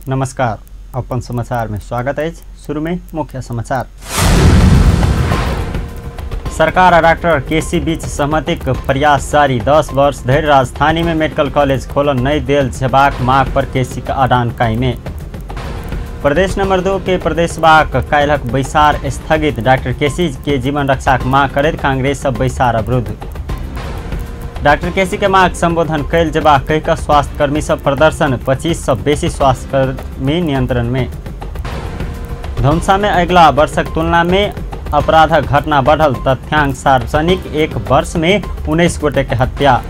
नमस्कार, अपन समाचार में स्वागत है। शुरू में मुख्य समाचार। सरकार और डॉक्टर केसी बीच सहमति प्रयास जारी। 10 वर्ष धरि राजधानी में मेडिकल कॉलेज खोलन नहीं देल जेबाक मांग पर केसी का अडान कायमे। प्रदेश नंबर 2 के प्रदेशवाक काल्हक बैसार स्थगित। डॉक्टर केसी के जीवन रक्षा मांग करैत कांग्रेस सब बैसार अवरुद्ध। डॉक्टर केसी के मांग संबोधन कैल जेबाक कहिकऽ स्वास्थ्य कर्मी सब प्रदर्शन। 25 से बेसी स्वास्थ्य कर्मी नियंत्रण में। धौंसा में अगिला वर्षक तुलना में अपराधक घटना बढ़ल। तथ्यांक सार्वजनिक। 1 वर्ष में 19 गोटे के हत्या।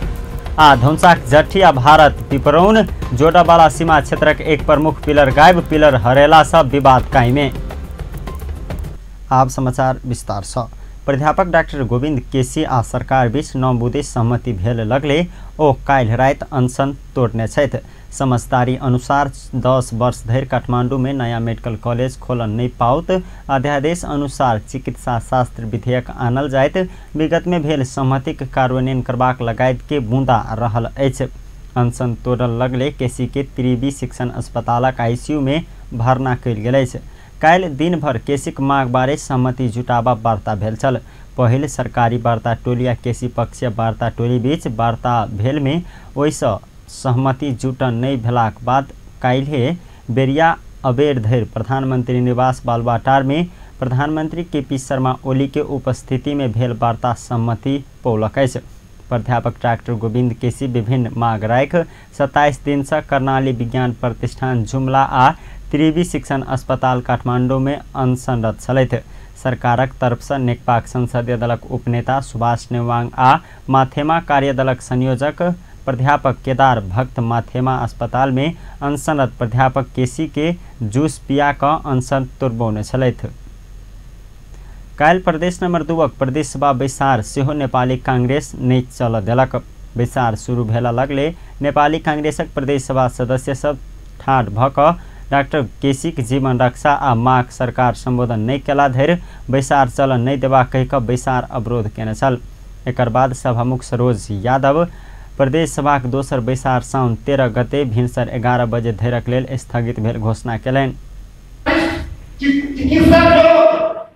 आ धौंसाक जट्ठी आ भारत पिपरौन जोड़ावाला सीमा क्षेत्रक एक प्रमुख पिलर गायब। पिलर हरेला से विवाद कायमे। आब समाचार विस्तार से। प्राध्यापक डॉक्टर गोविंद केसी आ सरकार बीच 9 बुधे सहमति भेल लगले ओ काल्हि राति अनशन तोड़ने छथि। समझदारी अनुसार 10 वर्ष धरि काठमांडू में नया मेडिकल कॉलेज खोलन नहीं पाओत। अध्यादेश अनुसार चिकित्सा शास्त्र विधेयक आनल जाइत। विगत में भेल सहमतिक कार्यान्वयन करबाक लगायत के बूंदा रहल अछि। अनशन तोड़ल लगले केसी के त्रिवी शिक्षण अस्पतालक आईसीयू में भर्ना कयल गेल अछि। काल्हि दिन भर केसीक मांग बारे सहमति जुटाबा वार्ता भेल छल। पहिल सरकारी वार्ता टोली आ केसी पक्षीय वार्ता टोली बीच वार्ता भेल में ओहिसँ सहमति जुटन नहीं भेलाक बाद काल्हि बेरिया अबेर धरि प्रधानमंत्री निवास बालुवाटार में प्रधानमंत्री केपी शर्मा ओली के उपस्थिति में भेल वार्ता सहमति पौलक अछि। प्राध्यापक डॉक्टर गोविंद केसी विभिन्न मांग राखि 27 दिन से कर्णाली विज्ञान प्रतिष्ठान जुमला आ त्रिवी शिक्षण अस्पताल काठमांडू में अनशनरत छलथि। सरकारक तरफ से नेकपाक संसदीय दलक उपनेता सुभाष नेवांग आ माथेमा कार्यदलक संयोजक प्राध्यापक केदार भक्त माथेमा अस्पताल में अनशनरत प्राध्यापक केसी के जूस पिया कऽ अनशन तोड़बौने छलथि। काल्हि प्रदेश नंबर 2 प्रदेश सभा बैसार सेहो नेपाली कांग्रेस नहीं चल देलक। बैसार शुरू भेला लगले नेपाली कांग्रेसक प्रदेश सभा सदस्य सब ठाढ़ भऽ कऽ डॉक्टर केसी के जीवन रक्षा आ मांग सरकार संबोधन नहीं केला धरि बैसार चलन नहीं देबा कहिकऽ बैसार अवरोध केने छल। एकर बाद सभामुख सरोज यादव प्रदेश सभाक दोसर बैसार साउन 13 गते भिनसर 11 बजे धरिक लेल स्थगित भेल घोषणा केलनि।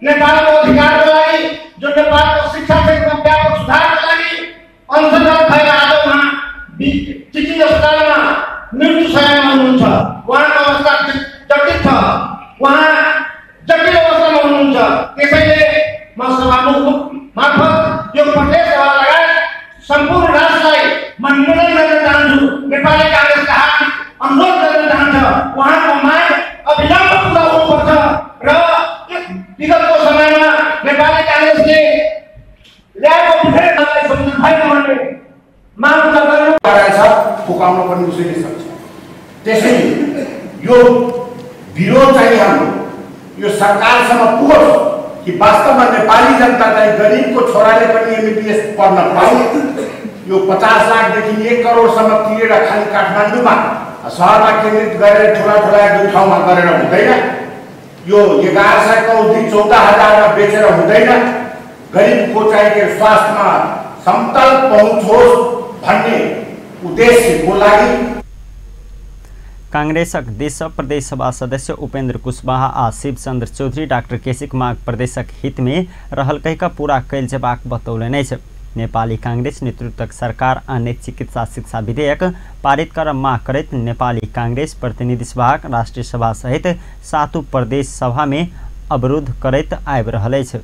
नेपाल को अधिकार दिलाई, जो नेपाल को शिक्षा क्षेत्र में व्यापक सुधार दिलाई, अनशनरत भएर आज वहाँ चिकित्सा अस्पतालमा मृत्यु शय्यामा हुनुहुन्छ। वहाँको अवस्था जटिल छ, वहाँ जटिल अवस्थामा हुनुहुन्छ। त्यसैले म सभामुख मार्फत यो प्रदेश सभा लगायत सम्पूर्ण राष्ट्रलाई म निवेदन गर्न चाहन्छु, नेपाली कांग्रेसका हात अनुरोध गर्न चाहन्छ, वहाँको माग अविलम्ब पुरा हुनुपर्छ र विगतको समयमा नेपाली कांग्रेसले ल्याएको विधेयकलाई संशोधन भएन भन्ने माग गर्न छ, फुकाउन पनि उसैले सक्छ। त्यसैले यो विरोध चाहिँ हाम्रो यो सरकारसँग पुगोस् कि वास्तवमा नेपाली जनता चाहिँ गरिबको छोराले पनि एमबीबीएस पढ्न पाओस्। यो 50 लाखदेखि 1 करोडसम्म तिरेर खालि काठमाडौँमा शहरमा केन्द्रित गरेर ठुला ठुला 2 ठाउँमा गरेर हुँदैन। यो 1100 कौडी 14,000 बेचेर हुँदैन। गरिबको चाहिँ के स्वास्थ्यमा समतल पहुँच होस् भन्ने उद्देश्यको लागि कांग्रेसक देश प्रदेश सभा सदस्य उपेन्द्र कुशवाहा आ शिवचंद्र चौधरी डॉक्टर केसीक मांग प्रदेशक हित में रहल कहिकऽ पूरा कैल जेबाक बतौलनि अछि। नेपाली कांग्रेस नेतृत्वक सरकार अन्य चिकित्सा शिक्षा विधेयक पारित कर मांग करैत नेपाली कांग्रेस प्रतिनिधि सभाक राष्ट्रीय सभा सहित 7 प्रदेश सभा में अवरुद्ध करैत आबि रहल अछि।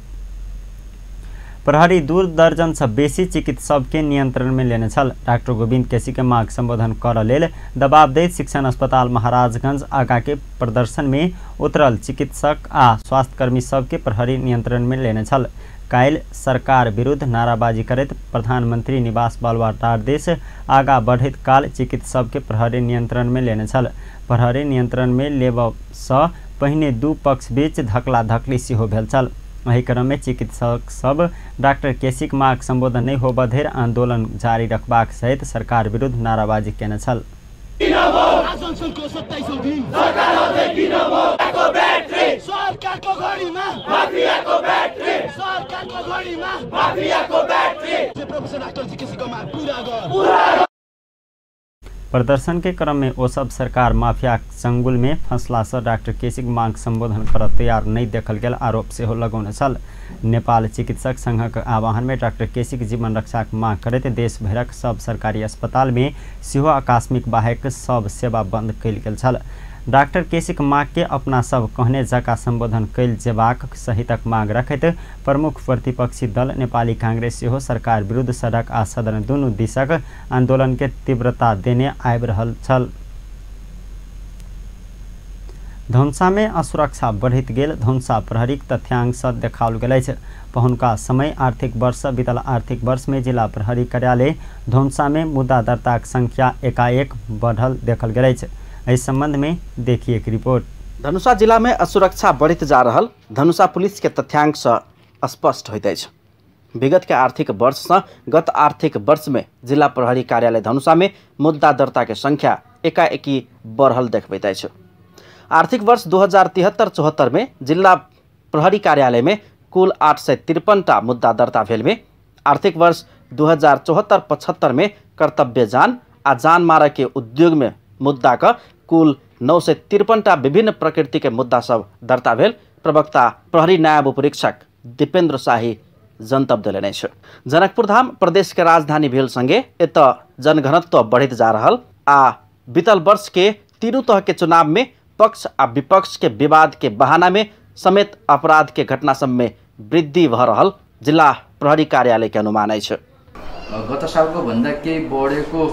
प्रहरी 2 दर्जन से बेसी चिकित्सक के नियंत्रण में लेने छल। डॉक्टर गोविंद केसी के मांग संबोधन कर लेल दबाव दैत शिक्षण अस्पताल महाराजगंज आगा के प्रदर्शन में उतरल चिकित्सक आ स्वास्थ्यकर्मी सब के प्रहरी नियंत्रण में लेने छल। काल्हि सरकार विरुद्ध नाराबाजी करैत प्रधानमंत्री निवास बालुवाटार देश आगा बढ़ैत काल चिकित्सक के प्रहरी नियंत्रण में लेने छल। प्रहरी नियंत्रण में लेबसँ पहिने 2 पक्ष बीच धकला धकली सेहो भेल छल। एहि क्रम में चिकित्सक सब डॉक्टर केसीक मांग संबोधन नहीं होबऽ धरि आंदोलन जारी रखबाक सहित सरकार विरुद्ध नाराबाजी केने छल। प्रदर्शन के क्रम में वो सब सरकार माफिया चंगुल में फंसला से डॉक्टर केसी मांग संबोधन कर तैयार नहीं देखल गेल आरोप से हो लगौने छल। नेपाल चिकित्सक संघक आह्वान में डॉक्टर केसी के जीवन रक्षा मांग करते देश भरक सब सरकारी अस्पताल में सेहो आकस्मिक बाहेक सब सेवा बंद कल गेल छल। डॉक्टर केसी मांग के अपना सब कहने जका संबोधन कैल जेबाक सहितक मांग रखैत प्रमुख प्रतिपक्षी दल नेपाली कांग्रेस सेहो सरकार विरुद्ध सड़क आ सदन दुनू दिशक आंदोलन के तीव्रता देने आबि रहल छल। धनुषा में असुरक्षा बढ़त गेल। धनुषा प्रहरीक तथ्यांश देखाओल गेल अछि। पहुनका समय आर्थिक वर्ष बीतल आर्थिक वर्ष में जिला प्रहरी कार्यालय धनुषा में मुद्दा दर्ताक संख्या एकाएक बढ़ल देखल गेल अछि। इस संबंध में देखिए एक रिपोर्ट। धनुषा जिला में असुरक्षा बढ़त जा रहल धनुषा पुलिस के तथ्यांश स्पष्ट होइत अछि। विगत के आर्थिक वर्ष से गत आर्थिक वर्ष में जिला प्रहरी कार्यालय धनुषा में मुद्दा दर्ता के संख्या एकाएकी बढ़ल देखबैत अछि। आर्थिक वर्ष 2073-74 में जिला प्रहरी कार्यालय में कुल 853टा मुद्दा दर्ता भेल में आर्थिक वर्ष 2074-75 में कर्तव्य जान आ जान मारा के उद्योग में मुद्दा का कुल 953टा विभिन्न प्रकृति के मुद्दा सब दर्ता भेल। प्रवक्ता प्रहरी नायब उपरीक्षक दीपेन्द्र शाही जनतब देलनि अछि। जनकपुर धाम प्रदेश के राजधानी भेल संगे एत जनघनत्व बढ़त जा रहल आ बीतल वर्ष के तीनों तह के चुनाव में पक्ष आ विपक्ष के विवाद के बहाना में समेत अपराध के घटना सब में वृद्धि भ रहल जिला प्रहरी कार्यालय के अनुमान अछि। गत सालको भन्दा केही बढेको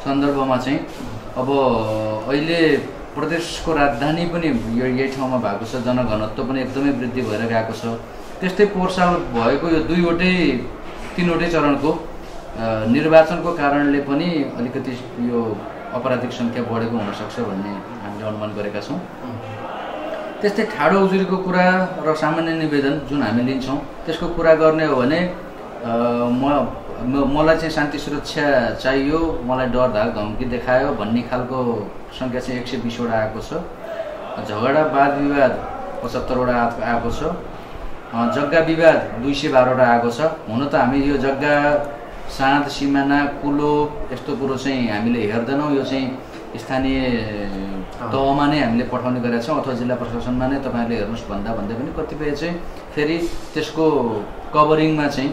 सन्दर्भमा चाहिँ अब अहिले प्रदेशको राजधानी पनि यही ठाउँमा भएको छ। जनघनत्व पनि एकदमै वृद्धि भएर गएको छ। त्यस्तै पोहोर साल भएको यो तीनवटै चरणको निर्वाचनको कारणले पनि अलिकति यो अपराधिक संख्या बढेको हुन सक्छ भन्ने हामीले अनुमान गरेका छौँ। त्यस्तै ठाडो उजुरीको कुरा र सामान्य निवेदन जुन हामी लिन्छौँ त्यसको कुरा गर्ने हो भने मलाई चाहिँ शान्ति सुरक्षा चाहियो, मलाई डर धाक धम्की देखायो भन्ने खालको संख्या चाहिँ 120 वटा आएको छ। झगडा वाद विवाद 75 वटा आएको छ। जग्गा विवाद 212 वटा आएको छ। हुन त हामी यो जग्गा साँध सिमाना कुलो यस्तो कुरो चाहिँ हामीले हेर्दैनौँ। यो चाहिँ स्थानीय तहमा नै हामीले पठाउने गरेका छौँ अथवा जिल्ला प्रशासनमा नै तपाईँहरूले हेर्नुहोस् भन्दा पनि कतिपय चाहिँ फेरि त्यसको कभरिङमा चाहिँ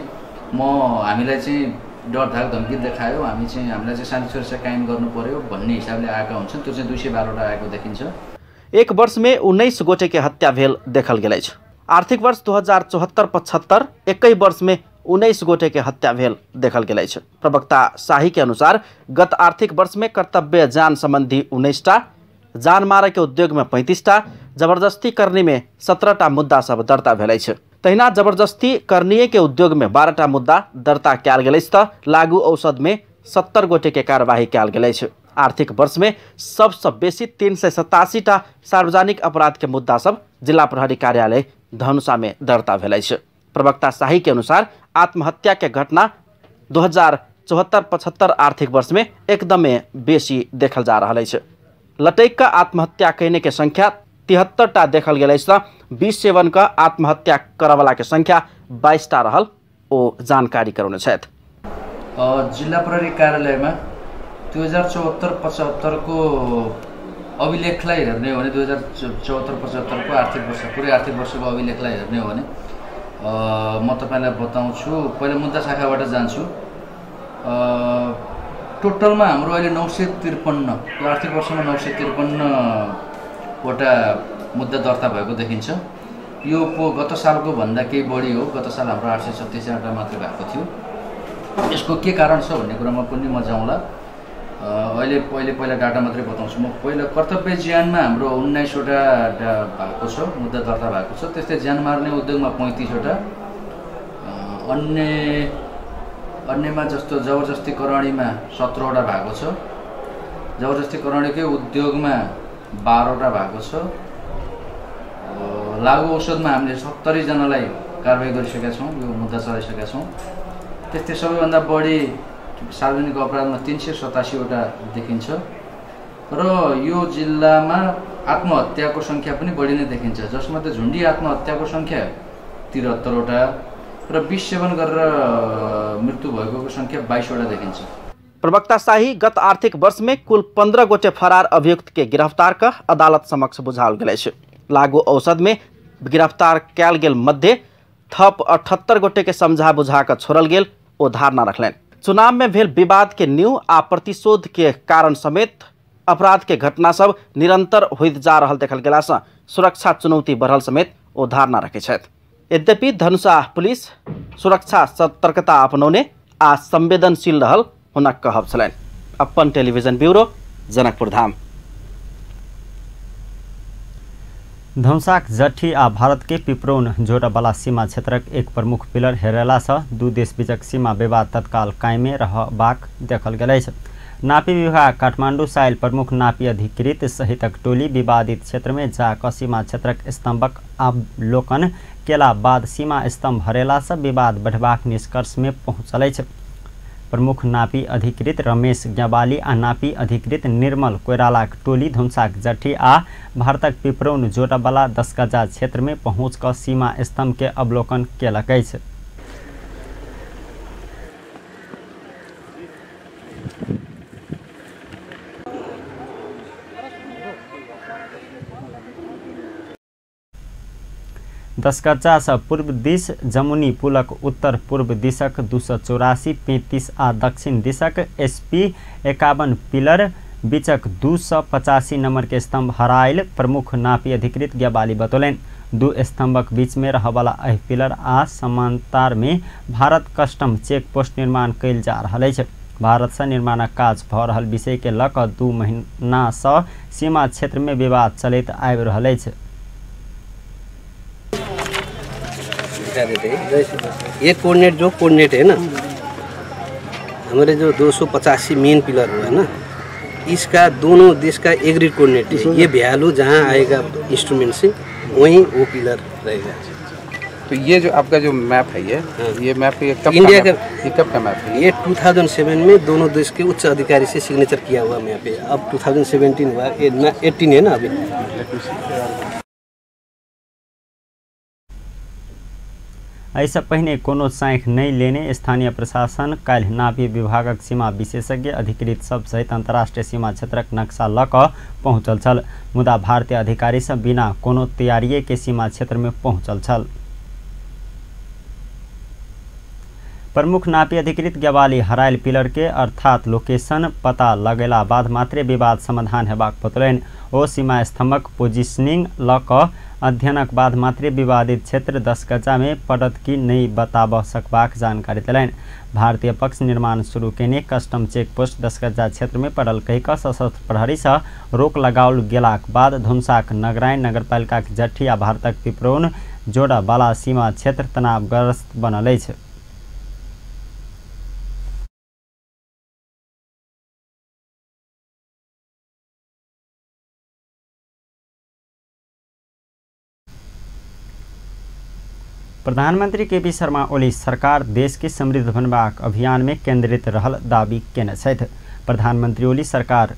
हामीलाई चाहिँ डर धाक धम्की देखायो, हामीलाई चाहिँ शान्ति सुरक्षा कायम गर्नु पर्यो भन्ने हिसाबले आएका हुन्छन्। त्यो चाहिँ 212 वटा आएको देखिन्छ। एक वर्ष में 19 गोटे के हत्या भेल देखल गेल अछि। आर्थिक वर्ष 2074-75 एकै वर्ष में 19 गोटे के हत्या भेल देखल गेल अछि। प्रवक्ता शाही के अनुसार गत आर्थिक वर्ष में कर्तव्य जान संबंधी 19टा, जान मारा के उद्योग में 35टा, जबरदस्ती करने में 17टा मुद्दा सब दर्ता भेल अछि। तहिना जबरदस्ती करनीय के उद्योग में 12टा मुद्दा दर्ता कयल गेल अछि त लागू औषध में 70 गोटे के कार्यवाही कयल गेल अछि। आर्थिक वर्ष में सबसे बेसी 387टा सार्वजनिक अपराध के मुद्दा सब जिला प्रहरी कार्यालय धनुषा में दर्ता भेल अछि। प्रवक्ता शाही के अनुसार आत्महत्या के घटना 2074-75 आर्थिक वर्ष में एकदमै बेसी देखल जा रहल अछि। लटैक का आत्महत्या कैने के संख्या 73टा देखल गेल अछि त 20 सेवन का आत्महत्या करवाला के संख्या 22टा रहल ओ जानकारी करौने छथि। जिल्ला प्रहरी कार्यालयमा 2074-75 को अभिलेखलाई हेर्ने हो भने 2074-75 को आर्थिक वर्ष पुरै आर्थिक वर्षको अभिलेखलाई हेर्ने हो भने म तपाईलाई बताउँछु। पहिले मुद्दा शाखाबाट जान्छु। टोटलमा हाम्रो अहिले 953 यो आर्थिक वर्षमा 953 वटा मुद्दा दर्ता भएको देखिन्छ। यो गत सालको भन्दा केही बढी हो। गत साल हाम्रो 836 वटा मात्र भएको थियो। यसको के कारण छ भन्ने कुरामा पनि म जाउँला। अहिले पहिला डाटा मात्रै बताउँछु म। पहिला कर्तव्य ज्यानमा हाम्रो 19 वटा भएको छ, मुद्दा दर्ता भएको छ। त्यस्तै ज्यान मार्ने उद्योगमा 35 वटा, अन्यमा जस्तो जबरजस्ती करણીमा 17 वटा भएको छ, जबरजस्ती करણીकै उद्योगमा 12 वटा भएको छ, लागू औषधमा हामीले 70 जनालाई कारबाही गरिसकेका छौँ, यो मुद्दा चलाइसकेका छौँ। त्यस्तै सबैभन्दा बढी सार्वजनिक अपराधमा 387 वटा देखिन्छ र यो जिल्लामा आत्महत्याको संख्या पनि बढी नै देखिन्छ, जसमध्ये झुन्डी आत्महत्याको संख्या 73 वटा र 20 सेवन गरेर मृत्यु भएको संख्या 22 वटा देखिन्छ। प्रवक्ता शाही गत आर्थिक वर्ष में कुल 15 गोटे फरार अभियुक्त के गिरफ्तार कर अदालत समक्ष बुझाओल गेल अछि। लागू औषध में गिरफ्तार कयल गेल मध्य थप 78 गोटे के समझा बुझा कर छोड़ल गेल ओ धारणा रखलनि। चुनाव में भेल विवाद के न्यू आ प्रतिशोध के कारण समेत अपराध के घटना सब निरंतर होइत जा रहल देखल गेला से सुरक्षा चुनौती बढ़ल समेत ओ धारणा रखे छथि। यद्यपि धनुषा पुलिस सुरक्षा सतर्कता अपनौने आ संवेदनशील रहल हुनक कहब छलनि। अपन टेलीविजन ब्यूरो जनकपुर धाम। धनुषाक जट्ठी आ भारत के पिपरौन जोड़वाला सीमा क्षेत्रक एक प्रमुख पिलर हेरेला से दू देश बीचक सीमा विवाद तत्काल कायमे रहबाक देखल गेल अछि। नापी विभाग काठमांडू साइल प्रमुख नापी अधिकृत सहितक टोली विवादित क्षेत्र में जाकर सीमा क्षेत्रक स्तंभक अवलोकन केला बाद सीमा स्तंभ हरेला से विवाद बढ़बाक निष्कर्ष में पहुंचल अछि। प्रमुख नापी अधिकृत रमेश ग्यावाली आ नापी अधिकृत निर्मल कोइरालाक टोली धनुषाक जट्ठी आ भारतक पिपरौन जोड़वाला 10 गजा क्षेत्र में पहुँच कर सीमा स्तंभ के अवलोकन केलक अछि। दस गजा से पूर्व दिश जमुनी पुलक उत्तर पूर्व दिशक 284, 35 आ दक्षिण दिशक SP 51 पिलर बीचक 285 नंबर के स्तंभ हरायल प्रमुख नापी अधिकृत ग्यावाली बतौलनि। दू स्तंभक बीच में रहवाला एहि पिलर आ समांतर में भारत कस्टम चेक पोस्ट निर्माण कयल जा रहल अछि। भारत से निर्माणक काज भ रहल विषय के लऽ कऽ 2 महीना से सीमा क्षेत्र में विवाद चलैत आबि रहल अछि। ये कोऑर्डिनेट जो कोऑर्डिनेट है ना, हमारे जो 285 मेन पिलर हुआ है ना, इसका दोनों देश का एग्रीड कोऑर्डिनेट है। ये भ्यालू जहाँ आएगा इंस्ट्रूमेंट से वहीं वो पिलर रहेगा। तो ये जो आपका जो मैप है ये मैप कब इंडिया का ये कब का मैप है? ये 2007 में दोनों देश के उच्च अधिकारी से सिग्नेचर किया हुआ मैप है। अब 2017 हुआ, 18 है ना अभी। ऐसा पहले कोनो साँख नहीं लेने स्थानीय प्रशासन काल्हि नापी विभागक सीमा विशेषज्ञ अधिकृत सब सहित अंतर्राष्ट्रीय सीमा क्षेत्रक नक्शा लऽ कऽ पहुँचल छल। मुदा भारतीय अधिकारी सब बिना कोनो तैयारिये के सीमा क्षेत्र में पहुँचल छल। प्रमुख नापी अधिकृत ग्यावाली हरायल पिलर के अर्थात लोकेशन पता लगेला बाद मात्रे विवाद समाधान हेबाक बतौलनि। ओ सीमा स्तंभक पोजिशनिंग लऽ कऽ अध्ययनक बाद मात्रे विवादित क्षेत्र 10 गजा में पड़त कि नहीं बताब सकबाक जानकारी देलनि। भारतीय पक्ष निर्माण शुरू केने कस्टम चेक पोस्ट 10 गजा क्षेत्र में पड़ल कहि कऽ सशस्त्र प्रहरी से रोक लगाओल गेलाक बाद धनुषाक नगरायन नगरपालिकाक जट्ठी आ भारतक पिपरौन जोड़वाला सीमा क्षेत्र तनावग्रस्त बनल अछि। प्रधानमंत्री केपी शर्मा ओली सरकार देश के समृद्ध बनबाक अभियान में केंद्रित रहल दावी केने छथि। प्रधानमंत्री ओली सरकार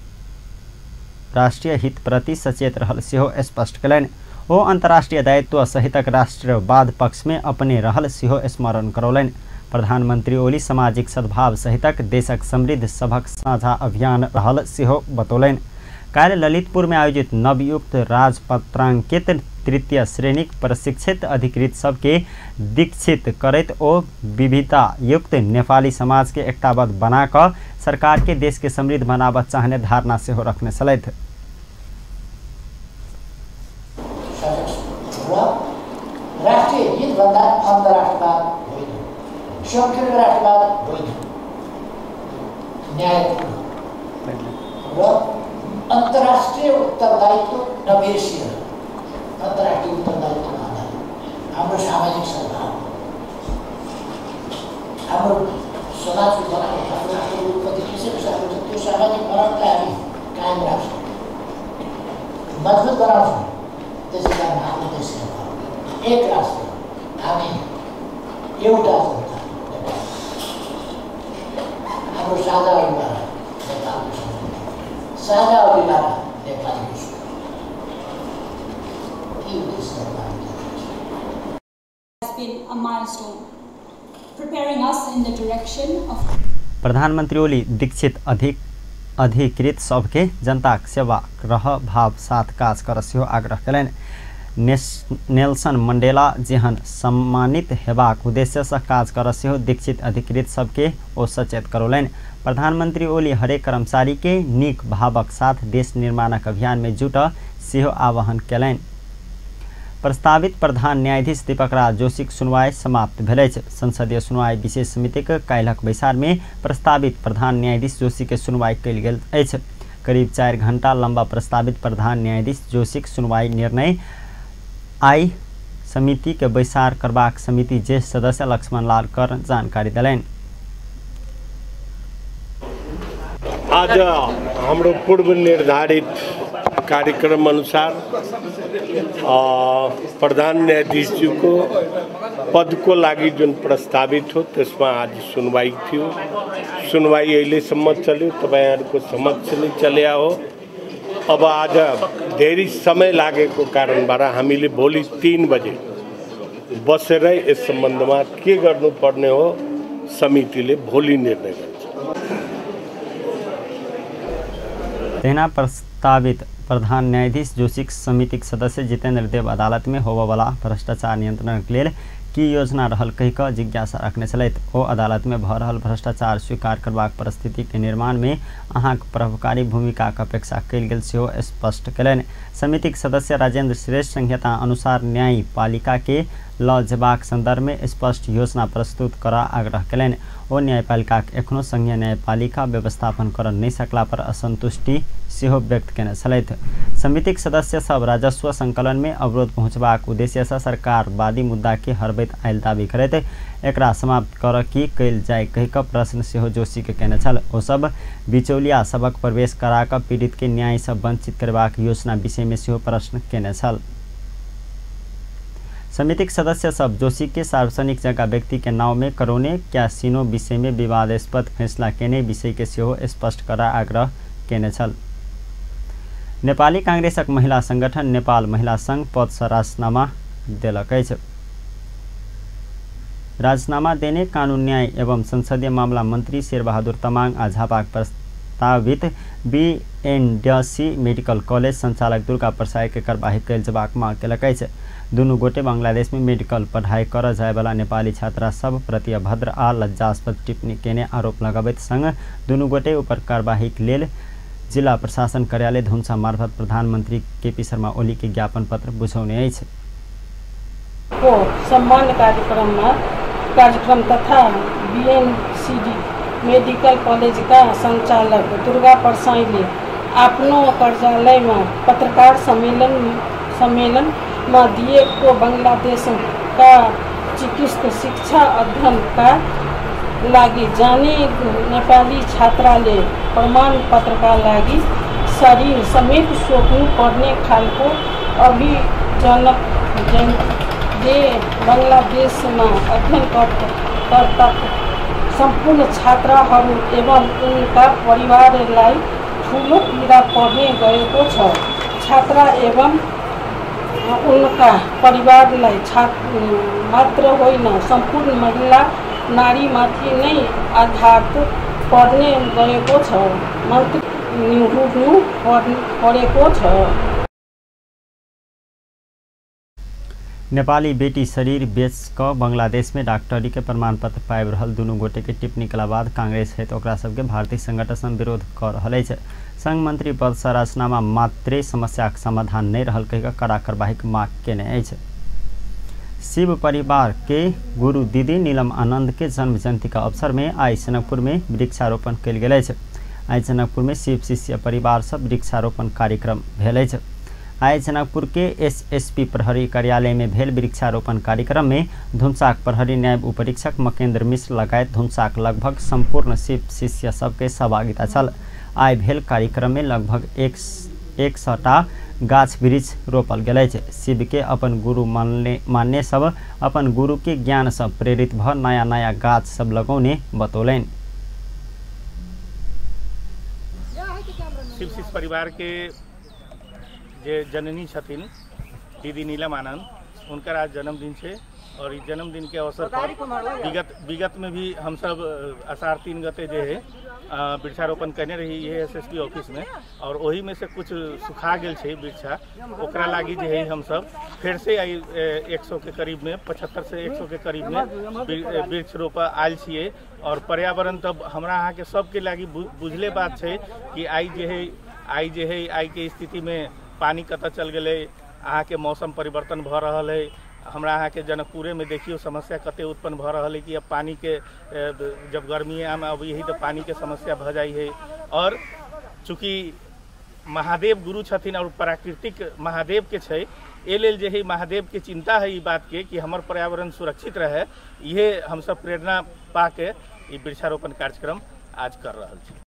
राष्ट्रीय हित प्रति सचेत रहल सेहो स्पष्ट कयलनि। ओ अंतर्राष्ट्रीय दायित्व सहितक राष्ट्रवाद पक्ष में अपने रहल सेहो स्मरण करौलनि। प्रधानमंत्री ओली सामाजिक सद्भाव सहितक देशक समृद्ध सभक साझा अभियान रहल सेहो बतौलनि। काल्हि ललितपुर में आयोजित नवयुक्त राजपत्रांकित तृतीय श्रेणीक प्रशिक्षित अधिकृत सबके दीक्षित करैत ओ विविधता युक्त नेपाली समाज के एकताबद्ध बनाकर सरकार के देश के समृद्ध बनाबऽ चाहने धारणा सेहो रखने छलथि। राष्ट्रिय हित भन्दा अन्तर्राष्ट्रवाद होइन, संकीर्ण राष्ट्रवाद होइन, न्यायपूर्ण र अन्तर्राष्ट्रिय उत्तरदायित्व नबिर्सिएर अन्तर्राष्ट्रिय उत्तरदायित्वमा आधारित हाम्रो सामाजिक सद्भाव, हाम्रो समाजको बनाएको हाम्रो राष्ट्रको उत्पत्ति किसिमको छ त्यो सामाजिक परम्परालाई हामी कायम राख्छौँ, मजबुत बनाउँछौँ। त्यसै कारण हाम्रो देशको एक राष्ट्र, हामी एउटा जनता, हाम्रो साझा अभिमान नेपालको साझा अभिमान नेपालको has been a milestone, preparing us in the direction of प्रधानमंत्री ओली दीक्षित अधिकृत सबके जनताक सेवा रह भाव साथ काज कर सेहो आग्रह कयलनि। नेल्सन मंडेला जेहन सम्मानित हेबाक उद्देश्य से काज कर सेहो दीक्षित अधिकृत सबके ओ सचेत करौलनि। प्रधानमंत्री ओली हरेक कर्मचारी के नीक भावक साथ देश निर्माणक अभियान में जुट सेहो आह्वान कयलनि। प्रस्तावित प्रधान न्यायाधीश दीपक राज जोशीक सुनवाई समाप्त भेल अछि। संसदीय सुनवाई विशेष समितिक काल्हिक बैसार में प्रस्तावित प्रधान न्यायाधीश जोशी के सुनवाई कयल गेल अछि। करीब 4 घंटा लंबा प्रस्तावित प्रधान न्यायाधीश जोशीक सुनवाई निर्णय आई समिति के बैसार करबाक समिति ज्येष्ठ सदस्य लक्ष्मण लाल कर जानकारी दिलैन। आज हाम्रो पूर्व निर्धारित कार्यक्रम अनुसार प्रधान न्यायाधीश जी को पद को लागि जुन प्रस्तावित हो त्यसमा आज सुनवाई थियो। सुनवाई अहिलेसम्म चल्यो, तपाईहरुको समक्ष नै चल्या हो। अब आज धेरै समय लागेको कारणबाट हामीले भोलि 3 बजे बसेर यस सम्बन्धमा के गर्नुपर्ने हो समितिले भोलि निर्णय गर्छ। तेना प्रस्तावित प्रधान न्यायाधीश जोशीक समितिक सदस्य जितेन्द्र देव अदालत में होबयवला भ्रष्टाचार नियंत्रणक लेल की योजना रहल कहि कऽ जिज्ञासा रखने छलथि। ओ अदालत में भऽ रहल भ्रष्टाचार स्वीकार करबाक परिस्थिति के निर्माण में अहाँक प्रभावकारी भूमिका के अपेक्षा कयल गेल सेहो स्पष्ट कयलनि। समितिक सदस्य राजेंद्र श्रेष्ठ संहिता अनुसार न्यायपालिका के लऽ जेबाक संदर्भ में स्पष्ट योजना प्रस्तुत करा आग्रह कयलनि। ओ न्यायपालिका एखनो संघीय न्यायपालिका व्यवस्थापन कर नहीं सकला पर असंतुष्टि सेहो व्यक्त केने छलथि। समितिक सदस्य सब राजस्व संकलन में अवरोध पहुंचबाक उद्देश्य से सरकारवादी मुद्दा के हरबैत आयल दावी करैत एकरा समाप्त कर की कयल जाय कहि कऽ प्रश्न सेहो जोशी के केने छल। ओ सब बिचौलिया सबक प्रवेश करा कऽ पीड़ित के न्याय से वंचित करबाक योजना विषय में सेहो प्रश्न केने छल। समितिक सदस्य सब जोशी के सार्वजनिक जगह व्यक्ति के नाम में करोने कैसिनो विषय में विवादास्पद फैसला केने विषय के सेहो स्पष्ट करा आग्रह केने छल। नेपाली कांग्रेसक महिला संगठन नेपाल महिला संघ पद से राजीनामा देलक अछि। राजीनामा देने कानून न्याय एवं संसदीय मामला मंत्री शेरबहादुर तमाङ आ झापाक प्रस्तावित बीएनडीसी मेडिकल कॉलेज संचालक दुर्गा प्रसाद के कार्यवाही कयल जेबाक मांग केलक अछि। दुनू गोटे बांग्लादेश में मेडिकल पढ़ाई कर जायवाला नेपाली छात्रा सब प्रति अभद्र आ लज्जास्पद टिप्पणी केने आरोप लगाबैत संग दुनू गोटे ऊपर कार्यवाही लेल जिला प्रशासन कार्यालय धनुषा मार्फत प्रधानमंत्री केपी शर्मा ओली के ज्ञापन पत्र बुझौने अछि। सम्मान कार्यक्रम तथा बीएनसीडी मेडिकल कॉलेज का संचालक दुर्गा परसाई ने अपनो कार्यालय में पत्रकार सम्मेलन में दिए को बांग्लादेश का चिकित्सा शिक्षा अध्ययन का लागि जाने नेपाली छात्राले प्रमाण पत्र का लागि शरीर समेत सोच्नु पर्ने खालको अभिजनक जे बांग्लादेश में अध्ययन करता संपूर्ण छात्राहरू एवं उनका परिवारलाई ठूलो पीड़ा पर्ने गएको छ। छात्रा एवं उनका परिवारलाई मात्र होइन संपूर्ण महिला नारीमाथि नै आघात पर्ने गएको छ। मन्त्री निहुर्नु परेको छ। नेपाली बेटी शरीर बेच क बांग्लादेश में डॉक्टरी के प्रमाण पत्र पाबि रहल दुनू गोटे के टिप्पणी कला बाद कांग्रेस सहित ओकरा सबके भारतीय संगठन विरोध कर रहल अछि। संघ मंत्री पद से राजीनामा मात्रे समस्या के समाधान नहीं रहल कहि कड़ा कार्यवाही मांग केने अछि। शिव परिवार के गुरु दीदी नीलम आनंद के जन्म जयंती का अवसर में आई जनकपुर में वृक्षारोपण कयल गेल अछि। आई जनकपुर में शिव शिष्य परिवार सब वृक्षारोपण कार्यक्रम भेल अछि। आई जनकपुर के एसएसपी प्रहरी कार्यालय में भेल वृक्षारोपण कार्यक्रम में धुमसाक प्रहरी न्याय उपरीक्षक मकेन्द्र मिश्र लगायत धुमसाक लगभग संपूर्ण शिव शिष्य सबके सहभागिता छल। आई भेल कार्यक्रम में लगभग 100टा गाछ वृक्ष रोपल गेल अछि। शिव के अपन गुरु मानने सब अपन गुरु के ज्ञान से प्रेरित भ नया नया गाछ सब लगौने बतौलनि। शिव शिष्य परिवार के जे जननी छथिन दीदी नीलम आनंद, उनकर आज जन्मदिन छै। और इस जन्मदिन के अवसर पर विगत में भी हम सब आषाढ़ 3 गते जो है वृक्षारोपण करने रही है SSP ऑफिस में, और वही में से कुछ सुखा गेल छे वृक्षा, ओकरा लागी जो है हम सब फिर से 100 के करीब में 75 से 100 के करीब में वृक्ष रोपा आयल छिए। और पर्यावरण तब हमरा अहाँ के सबके लागी बुझले बात है कि आई के स्थिति में पानी कतऽ चल गए, अहाँ के मौसम परिवर्तन भ रहा है। हमरा अहाँ के जनकपुरे में देखियो समस्या कते उत्पन्न भ रहा है कि अब पानी के जब गर्मी में अब यही तो पानी के समस्या भ जाई है। और चूँकि महादेव गुरु छथिन और प्राकृतिक महादेव के छै, ए लेल जे है महादेव के चिंता है ई बात के कि हमर पर्यावरण सुरक्षित रहे, ये हम सब प्रेरणा पा के ई वृक्षारोपण कार्यक्रम आज कर रहा छी।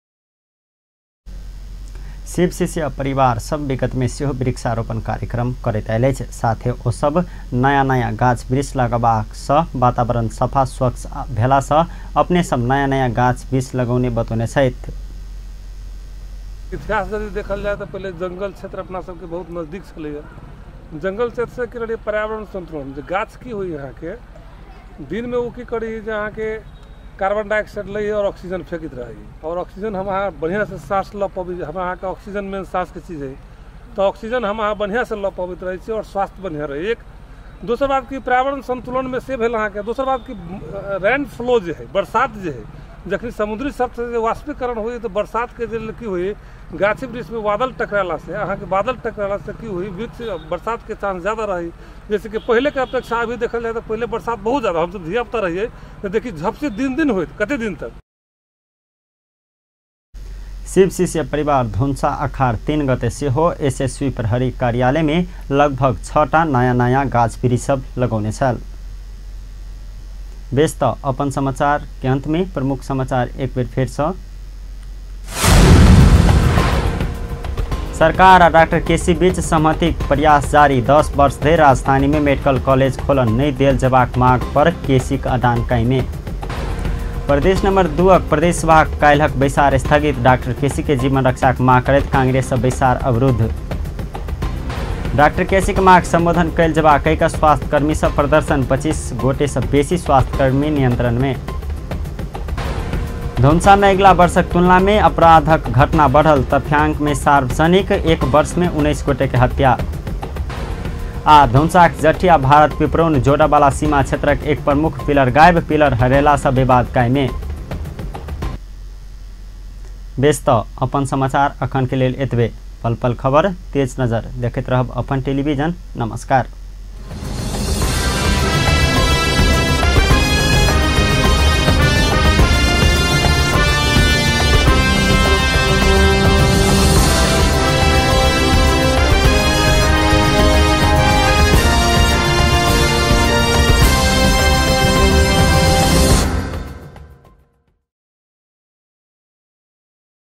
शिव शिष्य परिवार सब विगत में सेहो वृक्षारोपण कार्यक्रम करैत आयल अछि। साथे ओ सब नया नया गाछ वृक्ष लगबाक सँ वातावरण सफा स्वच्छ भेला सँ अपने सब नया नया गाछ वृक्ष लगौने बतौने छथि। इतिहास यदि देखल जाए तो पहले जंगल क्षेत्र अपना सबके बहुत नजदीक छलैया। जंगल क्षेत्र से की रही पर्यावरण संतुलन, जो गाछ की हुई यहाँ के दिन में वो की करी जहाँ के कार्बन डाइऑक्साइड ली और ऑक्सीजन फेंकित रही, और ऑक्सीजन हम यहाँ बढ़िया से सांस ल पबी, हम यहाँ के ऑक्सीजन में सांस के चीज़ है, तो ऑक्सीजन हम यहाँ बढ़िया से ल पबित रही और स्वास्थ्य बढ़िया रही। एक दोसर बात की पर्यावरण संतुलन में से भेल अहाँ के, दोसर बात की रेन फ्लो जो है, बरसात जो है, जखनी समुद्री सतह से वाष्पीकरण हुई तो बरसात के जो की हुई गाछी वृक्ष में बादल टकराला से, अहाँ के बादल टकराला से की हुई वृक्ष बरसात के चांस ज़्यादा रही। जैसे कि पहले के अपेक्षा अभी देखल जाए तो पहले बरसात बहुत ज़्यादा, हम सब धियापुता रहिए तो देखिए झपसे दिन हुई कते दिन तक। शिव शिष्य परिवार धुन्सा अखाड़ 3 गते सेहो SSP प्रहरी कार्यालय में लगभग 6टा नया नया गाछ वृक्ष सब लगौने छल। व्यस्त अपन समाचार के अंत में प्रमुख समाचार एक बेर फिर से। सरकार और डॉक्टर केसी बीच सहमति प्रयास जारी, 10 वर्ष धरि राजधानी में मेडिकल कॉलेज खोलन नहीं देल जबाक मांग पर केसी अडान कायमे। प्रदेश नंबर 2 प्रदेश सभा काल्हक बैसार स्थगित, डॉक्टर केसी के जीवन रक्षाक मांग करैत कांग्रेस बैसार अवरुद्ध। डॉक्टर केसी के मांग संबोधन कैल जबाक कई स्वास्थ्य कर्मी सब प्रदर्शन, 25 गोटे से बेसी स्वास्थ्य कर्मी नियंत्रण में। धुन्सा में अगला वर्षक तुलना में अपराधक घटना बढ़ल, तथ्यांक में सार्वजनिक 1 वर्ष में 19 गोटे के हत्या। आ धुन्साक जठिया भारत पिपरौन जोड़ावाला सीमा क्षेत्रक एक प्रमुख पिलर गायब, पिलर हरेला से विवाद कायमे। व्यस्त अपन समाचार अखन के लेल एतबे। पल पल खबर तेज नजर देखैत रहब अपन टेलीविजन। नमस्कार।